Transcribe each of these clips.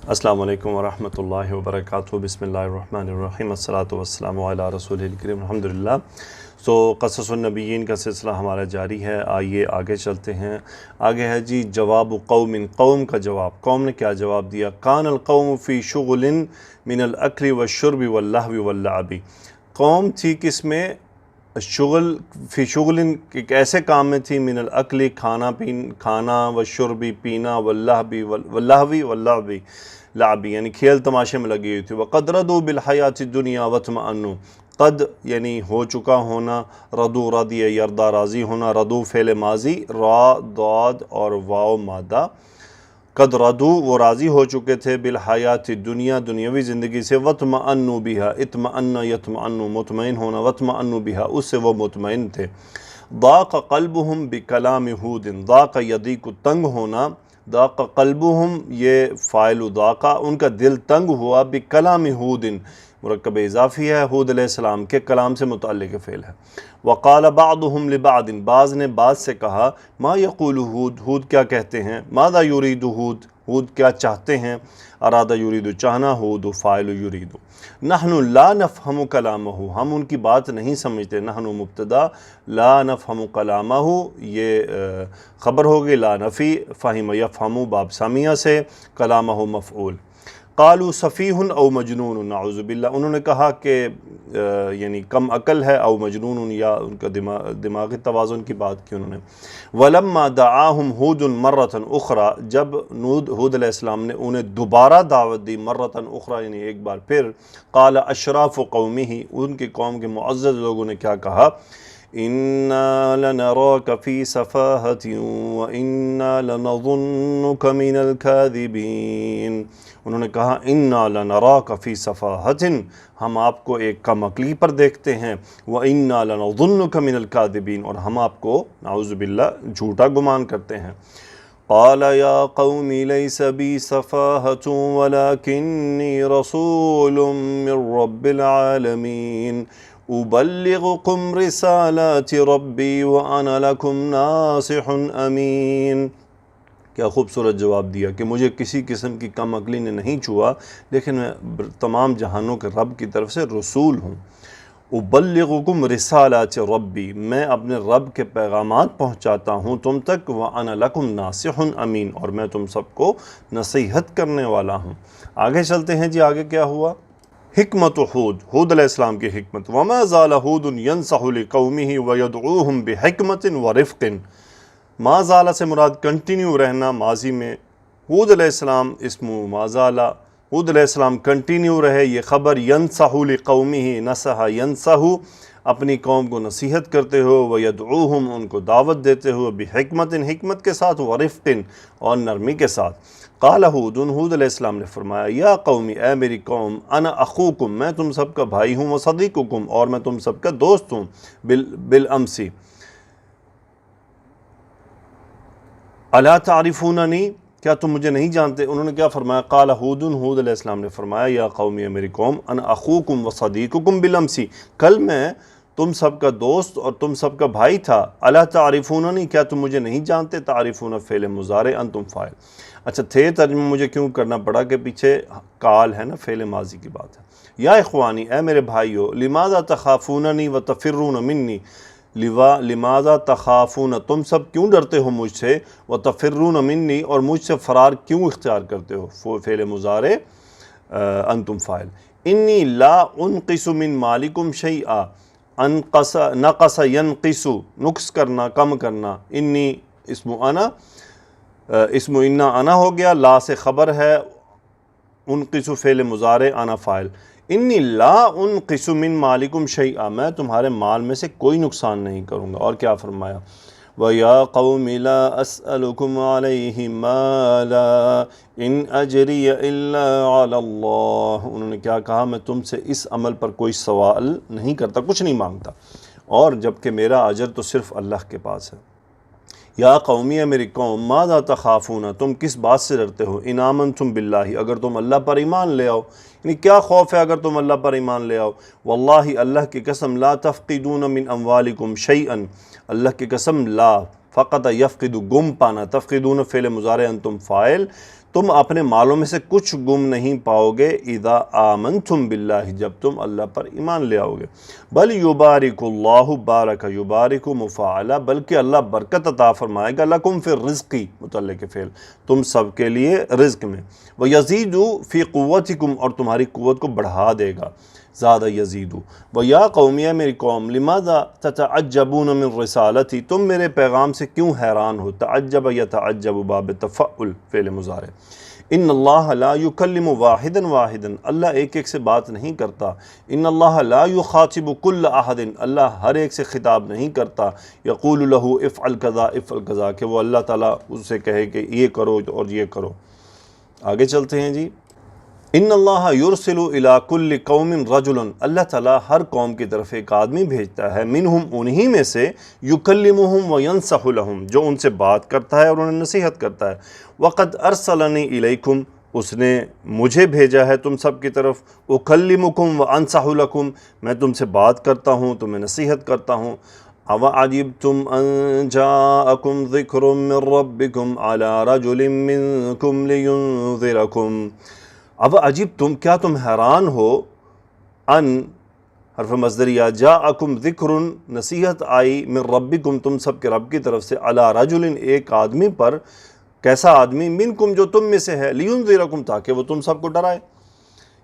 السلام علیکم ورحمۃ اللہ وبرکاتہ۔ بسم اللہ الرحمن الرحیم، الصلاۃ والسلام علی رسول الکریم، الحمدللہ۔ قصص النبیین کا سلسلہ ہمارا جاری ہے۔ آئیے آگے چلتے ہیں۔ آگے ہے جی جواب قوم کا جواب۔ قوم نے کیا جواب دیا؟ کان القوم فی شغل من الاکل والشرب واللہو واللعب۔ قوم تھی کس میں؟ فی شغل، ایک ایسے کام میں تھی، من الاکل کھانا، والشرب پینا، واللہو واللعب لعبی یعنی کھیل تماشے میں لگی ہوئی تھی۔ وقد ردوا بالحیات الدنیا واطمأنوا، قد یعنی ہو چکا ہونا، ردو ردی یردا راضی ہونا، ردو فعل ماضی، را ضاد اور واو مادہ۔ قد ردو وہ راضی ہو چکے تھے، بالحیات الدنیا دنیاوی زندگی سے، واطمأنوا بہا اطمأن یطمئن مطمئن ہونا، واطمأنوا بہا اس سے وہ مطمئن تھے۔ ضاق قلبہم بکلام ہود، ضاق یضیق تنگ ہونا، ضاق قلبہم یہ فاعل ضاق، ان کا دل تنگ ہوا، بکلام ہود مرکب اضافی ہے، ہود علیہ السلام کے کلام سے متعلق فعل ہے۔ وقال بعضهم لبعض، بعض نے بعض سے کہا، ما یقول ہود، ہود کیا کہتے ہیں، ماذا یرید ہود، ہود کیا چاہتے ہیں، ارادہ یرید چاہنا، ہود فاعل یرید۔ نحن لا نفہم کلامہ، ہم ان کی بات نہیں سمجھتے، نحن مبتدا، لا نفہم کلامہ یہ خبر ہوگی، لا نفی، فہم یفہم باب سامیہ سے، کلامہ مفعول۔ قالوا سفیہ او مجنون، نعوذ باللہ، انہوں نے کہا کہ یعنی کم عقل ہے، او مجنون یا ان کا دماغی توازن کی بات کی انہوں نے۔ ولما دعاہم ہود مرۃ اخری، جب ہود علیہ السلام نے انہیں دوبارہ دعوت دی، مرۃ اخری یعنی ایک بار پھر، قال اشراف قومہ، ان کی قوم کے معزز لوگوں نے کیا کہا، اِنَّا لَنَرَاكَ فِي سَفَاهَةٍ وَإِنَّا لَنَظُنُّكَ مِنَ الْكَاذِبِينَ، انہوں نے کہا اِنَّا لَنَرَاكَ فِي سَفَاهَةٍ، ہم آپ کو ایک کم عقلی پر دیکھتے ہیں، وَإِنَّا لَنَظُنُّكَ مِنَ الْكَاذِبِينَ، اور ہم آپ کو نعوذ باللہ جھوٹا گمان کرتے ہیں۔ قال يا قوم ليس بي سفاهة ولكني رسول من رب العالمين أبلغكم رسالات ربي وأنا لكم ناصح أمين۔ کیا خوبصورت جواب دیا کہ مجھے کسی قسم کی کم عقلی نے نہیں چھوا، لیکن میں تمام جہانوں کے رب کی طرف سے رسول ہوں۔ ابلغکم رسالات ربی، میں اپنے رب کے پیغامات پہنچاتا ہوں تم تک، وانا لکم ناصح امین، اور میں تم سب کو نصیحت کرنے والا ہوں۔ آگے چلتے ہیں جی، آگے کیا ہوا؟ حکمت ہود، ہود علیہ السلام کی حکمت۔ وما زال ہود ینصح لقومہ ویدعوہم بحکمت ورفق، ما زال سے مراد کنٹینیو رہنا ماضی میں، ہود علیہ السلام اسم ما زال، ہود علیہ السلام کنٹینیو رہے، یہ خبر، ینصح لقومہ، نصح ینصح، اپنی قوم کو نصیحت کرتے ہو، ویدعوہم ان کو دعوت دیتے ہو، بحکمت حکمت کے ساتھ، ورفق اور نرمی کے ساتھ۔ قال ہود، ہود علیہ السلام نے فرمایا، یا قومی اے میری قوم، انا اخوکم میں تم سب کا بھائی ہوں، وصدیقکم اور میں تم سب کا دوست ہوں، بالامسی الا تعرفوننی، کیا تم مجھے نہیں جانتے؟ انہوں نے کیا فرمایا؟ قال ہود، ہود علیہ السلام نے فرمایا، یا قومی اے میری قوم، انا اخوکم وصدیقکم بالامسی، کل میں تم سب کا دوست اور تم سب کا بھائی تھا، الا تعرفوننی، کیا تم مجھے نہیں جانتے؟ تعرفون فعل مضارع، انتم فاعل۔ اچھا تھے ترجمہ مجھے کیوں کرنا پڑا کہ پیچھے قال ہے نا، فعل ماضی کی بات ہے۔ یا اخوانی اے میرے بھائیو، لماذا تخافوننی وتفرون منی، لماذا تخافون تم سب کیوں ڈرتے ہو مجھ سے، وتفرون منی اور مجھ سے فرار کیوں اختیار کرتے ہو، فعل مضارع انتم فاعل۔ انی لا انقص من مالکم شیئا، انقص نقص ینقص نقص کرنا کم کرنا، انی اسم انا، اسم انا انا ہو گیا، لا سے خبر ہے، انقص فعل مضارع، انا فاعل۔ انی لا انقص من مالکم شیئا، میں تمہارے مال میں سے کوئی نقصان نہیں کروں گا۔ اور کیا فرمایا؟ وَيَا قَوْمِ لَا أَسْأَلُكُمْ عَلَيْهِ مَالًا إِنْ أَجْرِيَ إِلَّا عَلَى اللَّهِ، انہوں نے کیا کہا، میں تم سے اس عمل پر کوئی سوال نہیں کرتا، کچھ نہیں مانگتا، اور جبکہ میرا اجر تو صرف اللہ کے پاس ہے۔ یا قومی میری قوم، ماذا تخافون، تم کس بات سے ڈرتے ہو، ان آمنتم باللہ، اگر تم اللہ پر ایمان لے آؤ، یعنی کیا خوف ہے اگر تم اللہ پر ایمان لے آؤ، واللہ اللہ کی قسم، لا تفقدون من اموالکم شیئا، اللہ کی قسم، لا فقط یفقد گم پانا، تفقدون فعل مضارع انتم فاعل، تم اپنے مالوں میں سے کچھ گم نہیں پاؤ گے اذا آمنتم باللہ، جب تم اللہ پر ایمان لے آؤ گے. بل یبارک اللہ بارک یبارک مفاعلہ، بلکہ اللہ برکت عطا فرمائے گا لکم فی الرزق، متعلق فعل، تم سب کے لیے رزق میں. ویزید فی قوتکم، اور تمہاری قوت کو بڑھا دے گا، زیادہ یزید. ویا قومیہ، میری قوم، لماذا تتعجبون من رسالتی، تم میرے پیغام سے کیوں حیران ہو. تعجب یتعجب باب تفعل، فعل مضارع. ان اللہ لا یکلم واحدا واحدا، اللہ ایک ایک سے بات نہیں کرتا. ان اللہ لا یخاطب کل احد، اللہ ہر ایک سے خطاب نہیں کرتا. یقول لہ افعل کذا افعل کذا، کہ وہ اللہ تعالیٰ اس سے کہے کہ یہ کرو اور یہ کرو. آگے چلتے ہیں جی. ان اللہ یرسل الی کل قوم رجلا، اللہ تعالیٰ ہر قوم کی طرف ایک آدمی بھیجتا ہے، منہم، انہی میں سے، یکلمہم وینصح لہم، جو ان سے بات کرتا ہے اور انہیں نصیحت کرتا ہے. وقد ارسلنی الیکم، اس نے مجھے بھیجا ہے تم سب کی طرف. اکلمکم وانصح لکم، میں تم سے بات کرتا ہوں، تمہیں نصیحت کرتا ہوں. اوعجبتم ان جاءکم ذکر من ربکم علی رجل منکم لینذرکم. اب عجیب تم، کیا تم حیران ہو، ان حرف مصدریہ، جاءکم ذکر، نصیحت آئی، من ربکم، تم سب کے رب کی طرف سے، علی رجل، ایک آدمی پر. کیسا آدمی؟ منکم، جو تم میں سے ہے، لینذرکم، تاکہ وہ تم سب کو ڈرائے.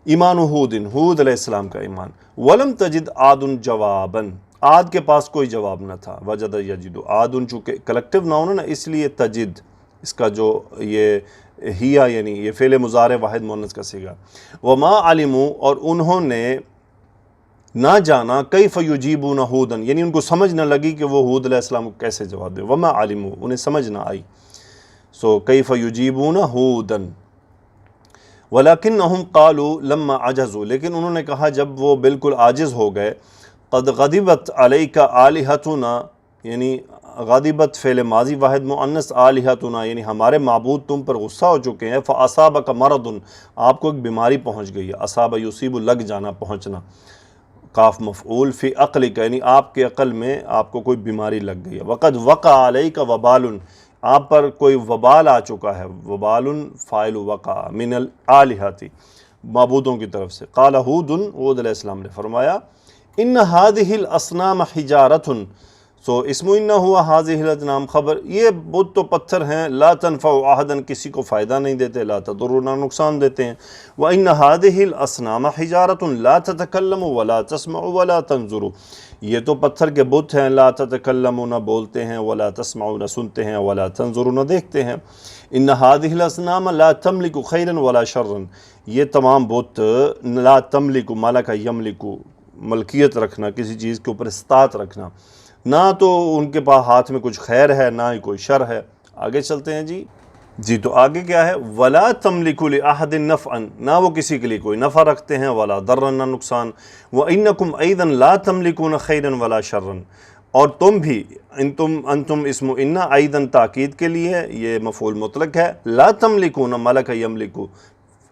ایمان ہود، ہود علیہ السلام کا ایمان. ولم تجد عاد جوابا، عاد کے پاس کوئی جواب نہ تھا. وجد یجد، عاد چونکہ کلیکٹیو ناؤن ہے نا، اس لیے تجد، اس کا جو یہ ہیا، یعنی یہ فعل مضارع واحد مؤنث کا صیغہ. وما علموا، اور انہوں نے نہ جانا، کیف یجیبون ہودا، یعنی ان کو سمجھ نہ لگی کہ وہ ہود علیہ السلام کو کیسے جواب دے. وما علموا، انہیں سمجھ نہ آئی. سو کیف یجیبون ہودا. ولکنہم قالوا لما عجزوا، لیکن انہوں نے کہا جب وہ بالکل عاجز ہو گئے. قد غضبت علیک آلہتنا، یعنی غضبت فعل ماضی واحد مؤنث، آلہتنا یعنی ہمارے معبود تم پر غصہ ہو چکے ہیں. فاصابک مرض، آپ کو ایک بیماری پہنچ گئی ہے. اصاب یصیب، لگ جانا، پہنچنا. کاف مفعول، فی عقلک، یعنی آپ کے عقل میں آپ کو کوئی بیماری لگ گئی ہے. وقد وقع علیک وبال، آپ پر کوئی وبال آ چکا ہے. وبال فاعل وقع، من الآلہۃ، معبودوں کی طرف سے. قال ہود، ہود علیہ السلام نے فرمایا، ان هذه الاصنام حجارۃ، سو اسم ان ہوا حاضح الاصنام، خبر، یہ بت تو پتھر ہیں. لا تنفع احدا، کسی کو فائدہ نہیں دیتے. لا تضر، نہ نقصان دیتے ہیں. وان هذه الاصنام حجارۃ لا تتکلم ولا تسمع ولا تنظر، یہ تو پتھر کے بت ہیں. لا تتکلم، نہ بولتے ہیں. ولا تسمع، نہ سنتے ہیں. ولا تنظر، نہ دیکھتے ہیں. ان هذه الاصنام لا تملک خیرا ولا شرا، یہ تمام بت لا تملک، ملک یملک، ملکیت رکھنا، کسی چیز کے اوپر استطاعت رکھنا، نہ تو ان کے پاس ہاتھ میں کچھ خیر ہے، نہ ہی کوئی شر ہے. آگے چلتے ہیں جی تو آگے کیا ہے؟ ولا تملک لأحد نفعا، نہ وہ کسی کے لیے کوئی نفع رکھتے ہیں. ولا ضرا، نہ نقصان. وانکم ایضا لا تملکون خیرا ولا شرا، اور تم بھی، انتم اسم ان، ایضا تاکید کے لیے، یہ مفعول مطلق ہے. لا تملکون، ملک یملکو،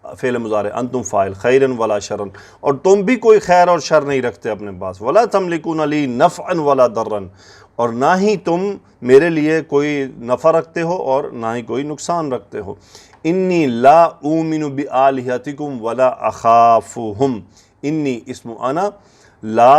فعل مضارع، انتم فاعل، خیرا ولا شرا، اور تم بھی کوئی خیر اور شر نہیں رکھتے اپنے پاس. ولا تملکون لی نفعا ولا ضرا، اور نہ ہی تم میرے لیے کوئی نفع رکھتے ہو اور نہ ہی کوئی نقصان رکھتے ہو. انی لا اومن بآلہتکم ولا اخافہم، انی اسم انا، لا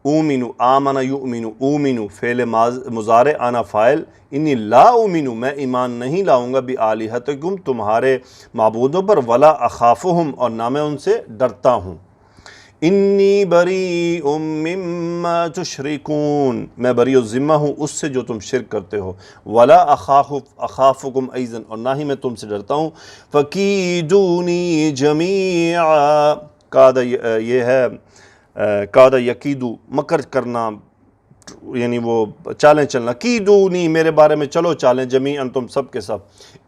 اومن، آمن یؤمن، اومن فعل مضارع، انا فاعل. انی لا اومن، میں ایمان نہیں لاؤں گا، بآلہتکم، تمہارے معبودوں پر. ولا اخافہم، اور نہ میں ان سے ڈرتا ہوں. انی بریء مما تشرکون، میں بریء الذمہ ہوں اس سے جو تم شرک کرتے ہو. ولا اخافکم ایضا، اور نہ ہی میں تم سے ڈرتا ہوں. فکیدونی جمیعا، کاد، یہ ہے کاد یکیدو، مکر کرنا، یعنی وہ چالیں چلنا. کیدونی، میرے بارے میں چلو چالیں، جمیعا، تم سب کے سب.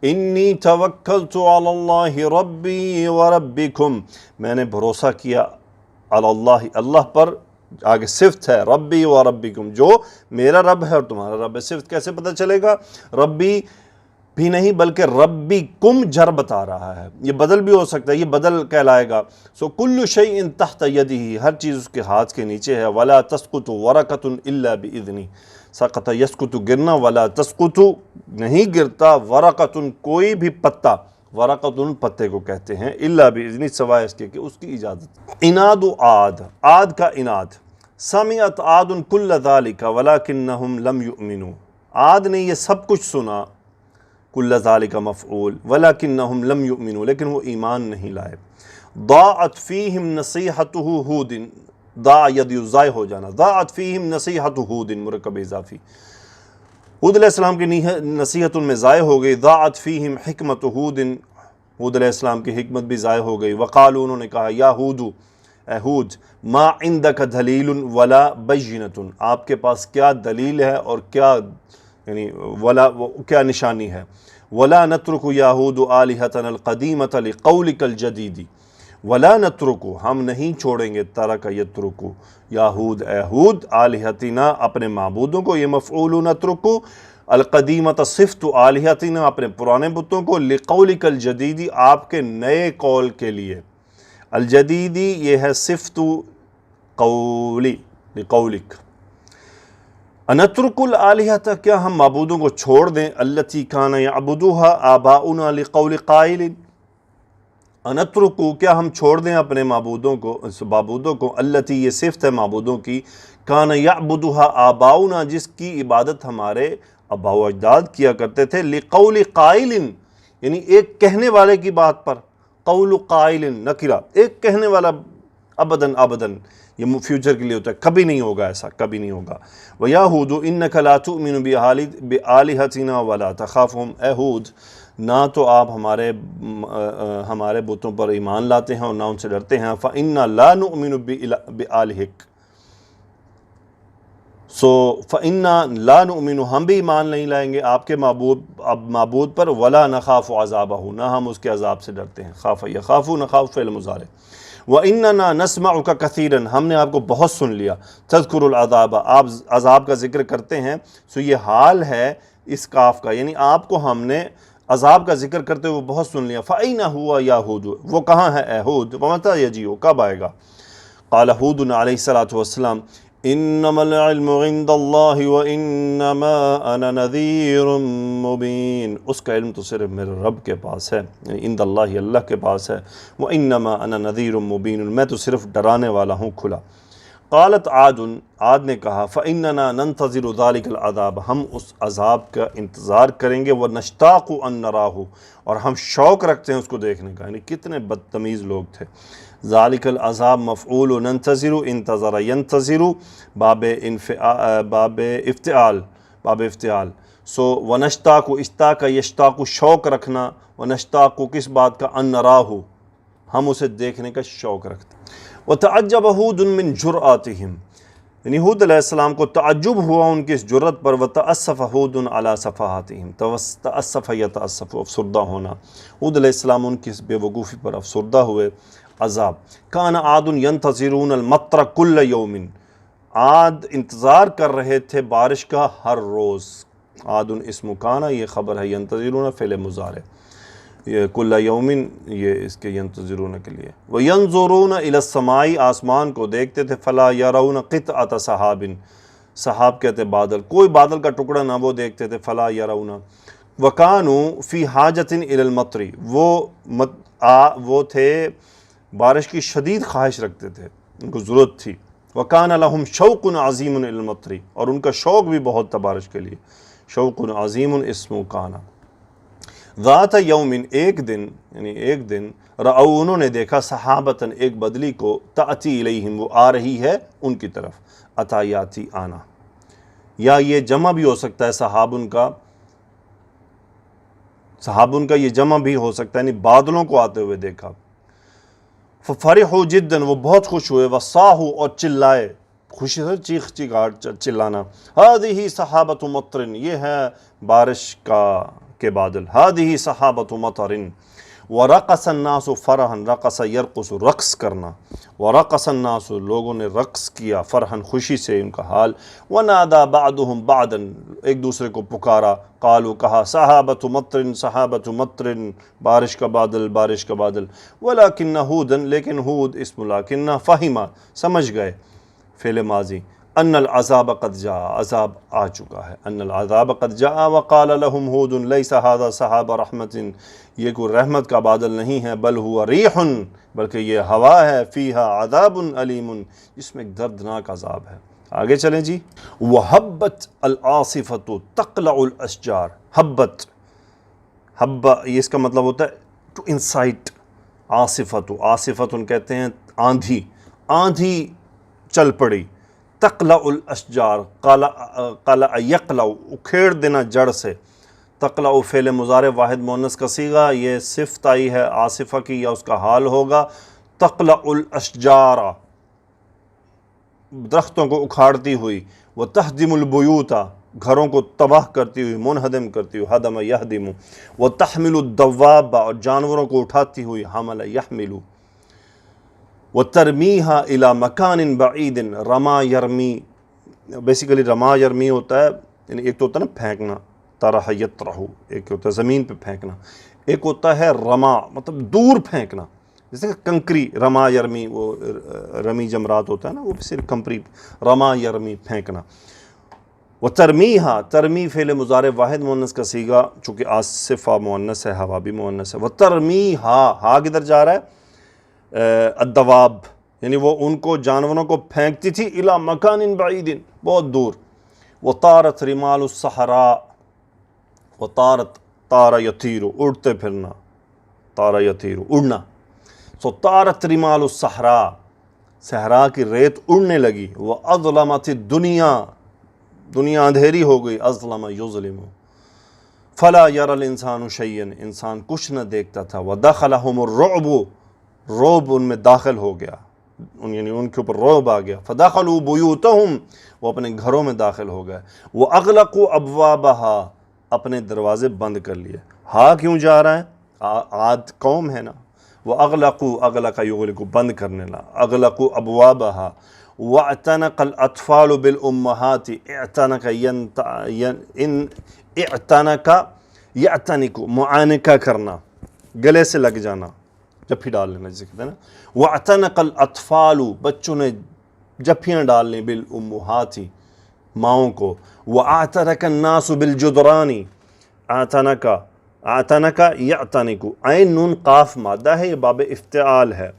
انی توکلت علی اللہ ربی وربکم، میں نے بھروسہ کیا علی اللہ، اللہ پر. آگے صفت ہے ربی و ربکم، جو میرا رب ہے اور تمہارا رب ہے. صفت کیسے پتہ چلے گا؟ ربی بھی نہیں بلکہ ربی کم جر بتا رہا ہے. یہ بدل بھی ہو سکتا ہے، یہ بدل کہلائے گا. سو کل شیء تحت یدہ، ہر چیز اس کے ہاتھ کے نیچے ہے. ولا تسقط ورقۃ الا باذنہ، سقط یسقط، گرنا. ولا تسقط، نہیں گرتا. ورقۃ، کوئی بھی پتا. ورقۃ پتے کو کہتے ہیں، الا باذن، سوائے اس کے کہ اس کی اجازت۔ عناد عاد، عاد کا عناد، سمعت عاد کل ذلک ولکنہم لم یؤمنوا، عاد نے یہ سب کچھ سنا، کل ذلک مفعول، ولکنہم لم یؤمنوا، لیکن وہ ایمان نہیں لائے۔ ضاعت فیہم نصیحتہ ہود، ضاع ید ضائع ہو جانا، ضاعت فیہم نصیحت ہود، مرکب اضافی، ہود علیہ السلام کی نصیحت ان میں ضائع ہو گئی۔ ضاعت فیہم حکمت ہود، ہود علیہ السلام کی حکمت بھی ضائع ہو گئی۔ وقالوا، انہوں نے کہا، یا ہود، اے ہود، ما عندک دلیل ولا بینۃ، آپ کے پاس کیا دلیل ہے اور کیا یعنی کیا نشانی ہے۔ ولا نترک یا ہود آلہتنا القدیمۃ لقولک الجدید، ولا نترک، ہم نہیں چھوڑیں گے، ترک یترک، یا ہود، اے ہود، آلہتنا، اپنے معبودوں کو، یہ مفعول نترک، القدیمۃ صفت آلہتنا، اپنے پرانے بتوں کو، لقولک الجدید، آپ کے نئے قول کے لیے، الجدیدی یہ ہے صفت قولی، لقولک۔ انترک الآلہۃ، کیا ہم معبودوں کو چھوڑ دیں، التی کان یعبدوها آباؤنا لقول قائل، انترک، کیا ہم چھوڑ دیں اپنے معبودوں کو، التی یہ صفت ہے معبودوں کی، کان یعبدوها آباؤنا، جس کی عبادت ہمارے آباء و اجداد کیا کرتے تھے، لقول قائل، یعنی ایک کہنے والے کی بات پر، قول قائل نکرہ، ایک کہنے والا، ابداً ابداً، یہ فیوچر کے لیے ہوتا ہے، کبھی نہیں ہوگا ایسا، کبھی نہیں ہوگا۔ وَيَا هُودُ إِنَّكَ لَا تُؤْمِنُ بِآلِهَتِنَا وَلَا تَخَافُهُمْ، اے ہود، نہ تو آپ ہمارے بتوں پر ایمان لاتے ہیں اور نہ ان سے ڈرتے ہیں، فَإِنَّا لَا نُؤْمِنُ بِآلِهِكَ، فَإِنَّا لَا نُؤْمِنُ، ہم بھی ایمان نہیں لائیں گے آپ کے معبود پر، وَلَا نَخَافُ عَذَابَهُ، نہ ہم اس کے عذاب سے ڈرتے ہیں، خاف یخاف، نخاف فعل مضارع۔ وَإِنَّنَا نَسْمَعُكَ كَثِيرًا، ہم نے آپ کو بہت سن لیا، تذکر العذاب، آپ عذاب کا ذکر کرتے ہیں، سو یہ حال ہے اس کاف کا، یعنی آپ کو ہم نے عذاب کا ذکر کرتے ہوئے بہت سن لیا۔ فَأَيْنَ هُوَ يَا هُودُ، وہ کہاں ہے اے ہود، وَمَتَى يَجِيءُ، کب آئے گا۔ قال ہود علیہ الصلوۃ والسلام، انما العلم عند اللہ وانما انا نذیر مبین، اس کا علم تو صرف میرے رب کے پاس ہے، عند اللہ، اللہ کے پاس ہے، وانما انا نذیر مبین، میں تو صرف ڈرانے والا ہوں کھلا۔ قالت عاد، عاد نے کہا، فاننا ننتظر ذلک العذاب، ہم اس عذاب کا انتظار کریں گے، ونشتاق ان نراہ، اور ہم شوق رکھتے ہیں اس کو دیکھنے کا، یعنی کتنے بدتمیز لوگ تھے۔ ذالک العذاب مفعول ننتظر، انتظر ینتظر، باب افتعال، سو ونشتاق، اشتاق یشتاق، شوق رکھنا، ونشتاق کس بات کا، ان نراہ، ہم اسے دیکھنے کا شوق رکھتے ہیں۔ وتعجب ہود من جرأتہم، یعنی ہود علیہ السلام کو تعجب ہوا ان کی اس جرت پر، وتأسف ہود علی سفاہتہم، تأسف یتأسف، افسردہ ہونا، ہود علیہ السلام ان کی اس بے وقوفی پر افسردہ ہوئے۔ عذاب، کان عاد ینتظرون المطر کل یوم، عاد انتظار کر رہے تھے بارش کا ہر روز، عاد اسم کان، یہ خبر ہے، ینتظرون فعل مضارع، یہ کل یوم یہ اس کے ینتظرون کے لیے۔ وینظرون الی السماء، آسمان کو دیکھتے تھے، فلا یرون قطعۃ سحاب، سحاب کہتے بادل، کوئی بادل کا ٹکڑا نہ وہ دیکھتے تھے، فلا یرون۔ وکانوا فی حاجۃ الی المطر، وہ تھے بارش کی شدید خواہش رکھتے تھے، ان کو ضرورت تھی۔ وکان لہم شوق عظیم الی المطر، اور ان کا شوق بھی بہت تھا بارش کے لیے، شوق عظیم اسم کانا۔ ذات یوم، ایک دن، یعنی ایک دن، رأو، انہوں نے دیکھا، سحابۃ، ایک بدلی کو، تأتی الیہم، وہ آ رہی ہے ان کی طرف، اتا یاتی، آنا، یا یہ جمع بھی ہو سکتا ہے، صحابن کا یہ جمع بھی ہو سکتا ہے، یعنی بادلوں کو آتے ہوئے دیکھا۔ فَفَرِحُوا جِدًّا، وہ بہت خوش ہوئے، وَصَاحُوا، اور چلائے، خوشی سے چیخ چیخاٹ چلانا، هَذِهِ سَحَابَةُ مَطْرٍ، یہ ہے بارش کے بادل، هَذِهِ سَحَابَةُ مَطْرٍ۔ وَرَقَصَ النَّاسُ فَرَحًا، رَقَصَ يَرْقُصُ، رقص کرنا، وَرَقَصَ النَّاسُ، لوگوں نے رقص کیا، فرحًا، خوشی سے ان کا حال، وَنَادَى بَعْضُهُمْ بَعْضًا، ایک دوسرے کو پکارا، قالوا، کہا، سَحَابَةُ مَطْرٍ، سَحَابَةُ مَطْرٍ، بارش کا بادل، بارش کا بادل، وَلَكِنَّ هُودًا، لیکن ہود اسم لَكِنَّ، فَهِمَ، سمجھ گئے، فعل ماضی، ان العذاب قد جاء، عذاب آ چکا ہے، ان العذاب قد جاء وقال لهم ہود لیس هذا سحاب رحمت، یہ کوئی رحمت کا بادل نہیں ہے، بل هو ریح، بلکہ یہ ہوا ہے، فیہا عذاب علیم، جس میں ایک دردناک عذاب ہے۔ آگے چلیں جی، وحبت العاصفۃ تقلع الاشجار، حبت، حبہ یہ اس کا مطلب ہوتا ہے ٹو انسائٹ، عاصفۃ، عاصفۃ کہتے ہیں آندھی، آندھی چل پڑی، تقلع الاشجار، قلع یقلع، اکھیڑ دینا جڑ سے، تقلع فعل مضارع واحد مؤنث کا صیغہ، یہ صفت آئی ہے عاصفہ کی یا اس کا حال ہوگا، تقلع الاشجار، درختوں کو اکھاڑتی ہوئی، وتہدم البیوت، گھروں کو تباہ کرتی ہوئی، منہدم کرتی ہوئی، ہدم یہدم، وتحمل الدواب، اور جانوروں کو اٹھاتی ہوئی، حمل یحمل، وترمیہا الی مکان بعید، رما یرمی، بیسیکلی رما یرمی ہوتا ہے، یعنی ایک تو ہوتا ہے نا پھینکنا، طرح یطرح، ایک ہوتا ہے زمین پہ پھینکنا، ایک ہوتا ہے رما مطلب دور پھینکنا، جیسے کہ کنکری، رما یرمی، وہ رمی جمرات ہوتا ہے نا، وہ صرف کنکری، رما یرمی پھینکنا۔ وترمیہا، ترمی فعل مضارع واحد مؤنث کا صیغہ، چونکہ عاصفہ مؤنث ہے، ہوا بھی مؤنث ہے، وترمیہا، ہا کدھر جا رہا ہے؟ الدواب، یعنی وہ ان کو جانوروں کو پھینکتی تھی، الی مکان بعید، بہت دور، وطارت رمال الصحراء، وطارت، طار یطیر، اڑتے پھرنا، طار یطیر، اڑنا، سو طارت رمال الصحراء، صحرا کی ریت اڑنے لگی، وَأَظْلَمَتِ الدُّنْيَا، دنیا اندھیری ہو گئی، اظلم یظلم، فلا یری الانسان شیئا، انسان کچھ نہ دیکھتا تھا، ودخلہم الرعب، رعب ان میں داخل ہو گیا، یعنی ان کے اوپر رعب آ گیا، فدخلوا بیوتہم، وہ اپنے گھروں میں داخل ہو گئے، واغلقوا ابوابہا، اپنے دروازے بند کر لیے۔ ہاں کیوں جا رہا ہے؟ عاد قوم ہے نا، واغلقوا، اغلق یغلق، بند کرنے لا، اغلقوا ابوابہا، واعتنق الاطفال بالامہات، اعتنق اعتنق یعتنق، معانقہ کرنا، گلے سے لگ جانا، جپھی ڈال لینا جسے کہتے ہیں نا، واعتنق الاطفال، بچوں نے جپھیاں ڈال لیں، بالامہات، ماؤں کو، واعترک الناس بالجدران، اعتنق، اعتنق یعتنق، عین نون قاف مادہ ہے، یہ باب افتعال ہے،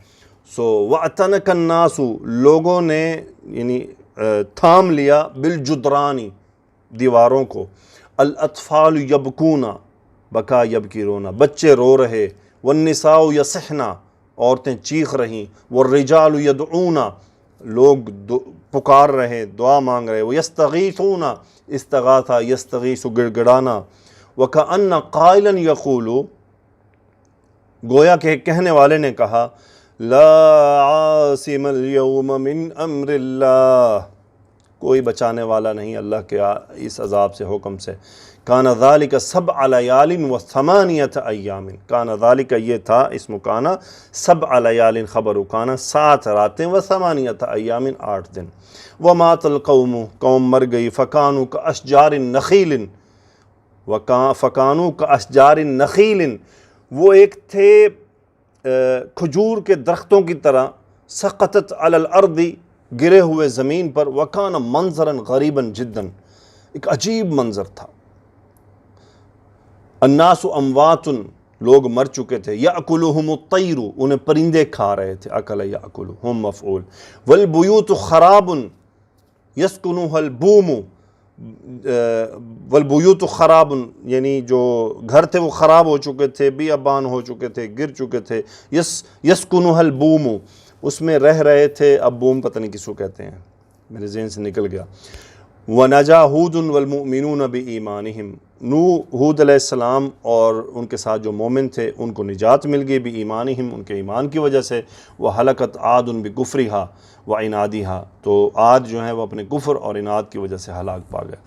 سو واعتنق الناس، لوگوں نے یعنی تھام لیا، بالجدران، دیواروں کو، الاطفال یبکون، بکا یبکی، رونا، بچے رو رہے، والنساء یصحن، عورتیں چیخ رہیں، والرجال یدعون، لوگ پکار رہے، دعا مانگ رہے، ویستغیثون، استغاثہ یستغیث، گڑ گڑانا، وکأن قائلا یقول، گویا کہ ایک کہنے والے نے کہا، لا عاصم اليوم من امر اللہ، کوئی بچانے والا نہیں اللہ کے اس عذاب سے، حکم سے، کان ذالک 7 لیال و8 ایام، کان ذالک یہ تھا، اسم کانا، 7 لیال خبر کانا، 7 راتیں، و8 ایام 8 دن، ومات القوم، قوم مر گئی، فکانوا کاشجار النخیل، فکانوا کاشجار النخیل، وہ ایک تھے کھجور کے درختوں کی طرح، سقطت علی الارض، گرے ہوئے زمین پر، وکان منظرا غریبا جدا، ایک عجیب منظر تھا، الناس اموات، لوگ مر چکے تھے، یاکلہم الطیر، انہیں پرندے کھا رہے تھے، اکل یاکل، ہم مفعول، والبیوت خراب یسکنوها البوم، والبیوت خراب، یعنی جو گھر تھے وہ خراب ہو چکے تھے، بیابان ہو چکے تھے، گر چکے تھے، یسکنوها البوم، اس میں رہ رہے تھے، اب بوم پتہ نہیں کس کو کہتے ہیں، میرے ذہن سے نکل گیا، وَنَجَا هُودٌ وَالْمُؤْمِنُونَ بِإِيمَانِهِمْ، ہود علیہ السلام اور ان کے ساتھ جو مومن تھے ان کو نجات مل گئی، بِإِيمَانِهِمْ، ان کے ایمان کی وجہ سے، وَحَلَكَتْ عَادٌ بِكُفْرِهَا وَعِنَادِهَا، تو عاد جو ہیں وہ اپنے کفر اور عناد کی وجہ سے ہلاک پا گئے۔